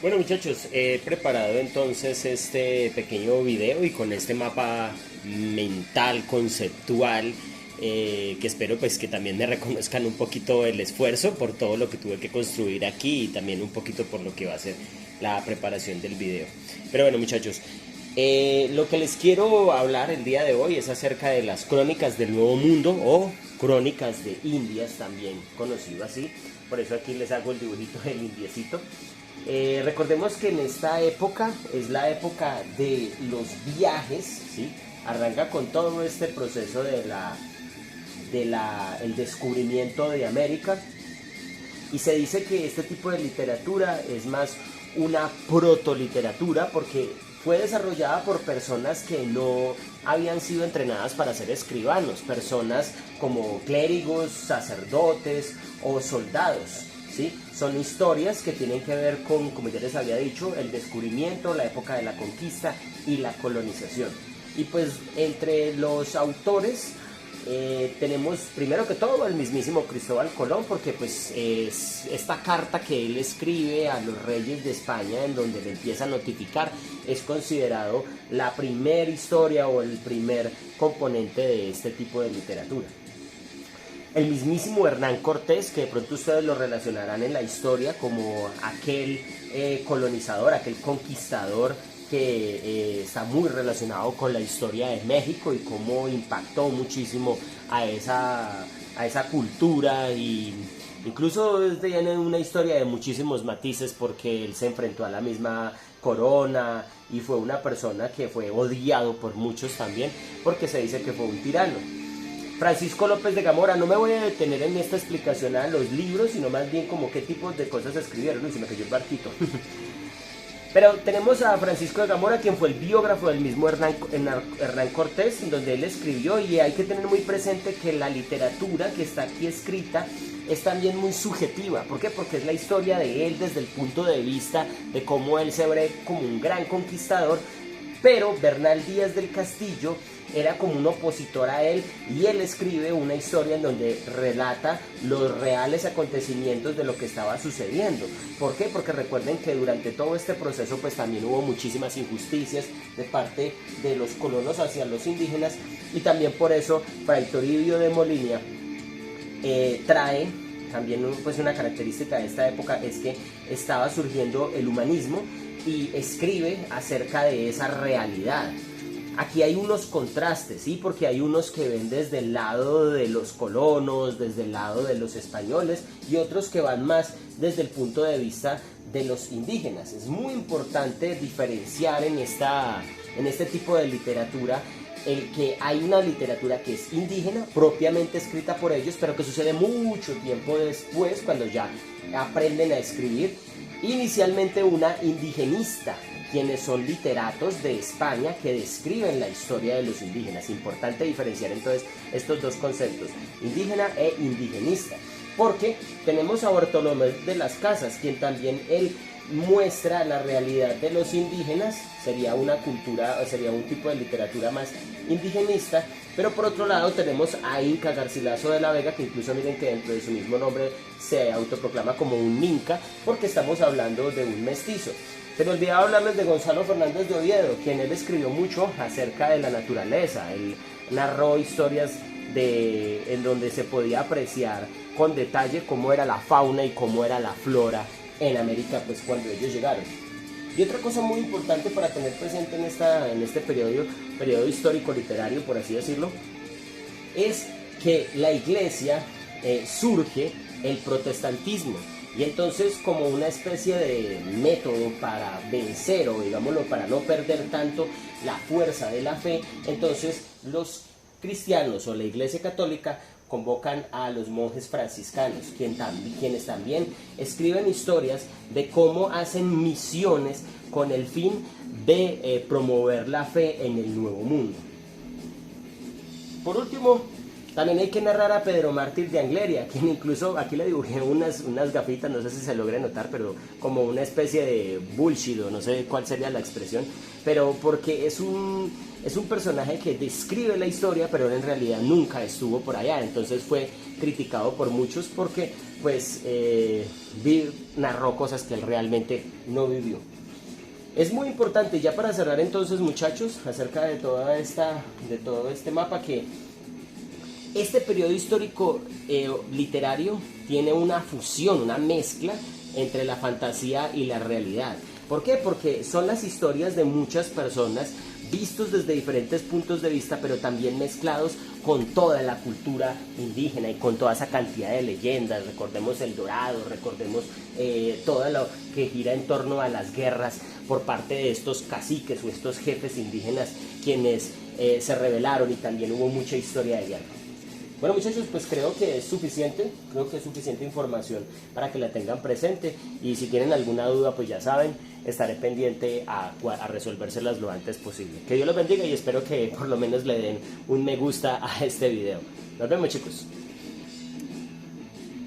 Bueno muchachos, he preparado entonces este pequeño video y con este mapa mental, conceptual, que espero pues que también me reconozcan un poquito el esfuerzo por todo lo que tuve que construir aquí y también un poquito por lo que va a ser la preparación del video. Pero bueno muchachos, lo que les quiero hablar el día de hoy es acerca de las crónicas del Nuevo Mundo o crónicas de Indias, también conocido así. Por eso aquí les hago el dibujito del indiecito. Recordemos que en esta época es la época de los viajes, ¿sí? Arranca con todo este proceso el descubrimiento de América, y se dice que este tipo de literatura es más una protoliteratura porque fue desarrollada por personas que no habían sido entrenadas para ser escribanos, personas como clérigos, sacerdotes o soldados. ¿Sí? Son historias que tienen que ver con, como ya les había dicho, el descubrimiento, la época de la conquista y la colonización. Y pues entre los autores tenemos primero que todo el mismísimo Cristóbal Colón, porque pues es esta carta que él escribe a los reyes de España en donde le empieza a notificar, es considerado la primera historia o el primer componente de este tipo de literatura. El mismísimo Hernán Cortés, que de pronto ustedes lo relacionarán en la historia como aquel colonizador, aquel conquistador que está muy relacionado con la historia de México y cómo impactó muchísimo a esa cultura, y incluso tiene una historia de muchísimos matices porque él se enfrentó a la misma corona y fue una persona que fue odiado por muchos también porque se dice que fue un tirano. Francisco López de Gamora, no me voy a detener en esta explicación a los libros, sino más bien como qué tipos de cosas escribieron. Uy, se me cayó el barquito. Pero tenemos a Francisco de Gamora, quien fue el biógrafo del mismo Hernán Cortés, en donde él escribió, y hay que tener muy presente que la literatura que está aquí escrita es también muy subjetiva. ¿Por qué? Porque es la historia de él desde el punto de vista de cómo él se ve como un gran conquistador, pero Bernal Díaz del Castillo era como un opositor a él, y él escribe una historia en donde relata los reales acontecimientos de lo que estaba sucediendo. ¿Por qué? Porque recuerden que durante todo este proceso pues también hubo muchísimas injusticias de parte de los colonos hacia los indígenas, y también por eso Fray Toribio de Molina trae también pues una característica de esta época, es que estaba surgiendo el humanismo, y escribe acerca de esa realidad. Aquí hay unos contrastes, ¿sí? Porque hay unos que ven desde el lado de los colonos, desde el lado de los españoles, y otros que van más desde el punto de vista de los indígenas. Es muy importante diferenciar en este tipo de literatura el que hay una literatura que es indígena, propiamente escrita por ellos, pero que sucede mucho tiempo después, cuando ya aprenden a escribir. Inicialmente una indigenista, quienes son literatos de España que describen la historia de los indígenas. Importante diferenciar entonces estos dos conceptos, indígena e indigenista, porque tenemos a Bartolomé de las Casas, quien también él muestra la realidad de los indígenas. Sería una cultura, sería un tipo de literatura más indigenista. Pero por otro lado tenemos a Inca Garcilaso de la Vega, que incluso miren que dentro de su mismo nombre se autoproclama como un Inca, porque estamos hablando de un mestizo. Se me olvidaba hablarles de Gonzalo Fernández de Oviedo, quien él escribió mucho acerca de la naturaleza. Él narró historias en donde se podía apreciar con detalle cómo era la fauna y cómo era la flora en América pues cuando ellos llegaron. Y otra cosa muy importante para tener presente en este periodo histórico literario, por así decirlo, es que la iglesia surge el protestantismo, y entonces como una especie de método para vencer, o digámoslo para no perder tanto la fuerza de la fe, entonces los cristianos o la iglesia católica convocan a los monjes franciscanos, quienes también escriben historias de cómo hacen misiones con el fin de promover la fe en el Nuevo Mundo. Por último, también hay que narrar a Pedro Mártir de Angleria, quien incluso aquí le dibujé unas gafitas, no sé si se logra notar, pero como una especie de bullshit, o no sé cuál sería la expresión, pero porque es un personaje que describe la historia, pero él en realidad nunca estuvo por allá. Entonces fue criticado por muchos porque pues narró cosas que él realmente no vivió. Es muy importante, ya para cerrar entonces, muchachos, acerca de todo este mapa, que este periodo histórico literario tiene una fusión, una mezcla entre la fantasía y la realidad. ¿Por qué? Porque son las historias de muchas personas vistos desde diferentes puntos de vista, pero también mezclados con toda la cultura indígena y con toda esa cantidad de leyendas. Recordemos El Dorado, recordemos todo lo que gira en torno a las guerras por parte de estos caciques o estos jefes indígenas quienes se rebelaron, y también hubo mucha historia de guerra. Bueno, muchachos, pues creo que es suficiente información para que la tengan presente, y si tienen alguna duda, pues ya saben, estaré pendiente a resolvérselas lo antes posible. Que Dios los bendiga y espero que por lo menos le den un me gusta a este video. Nos vemos, chicos.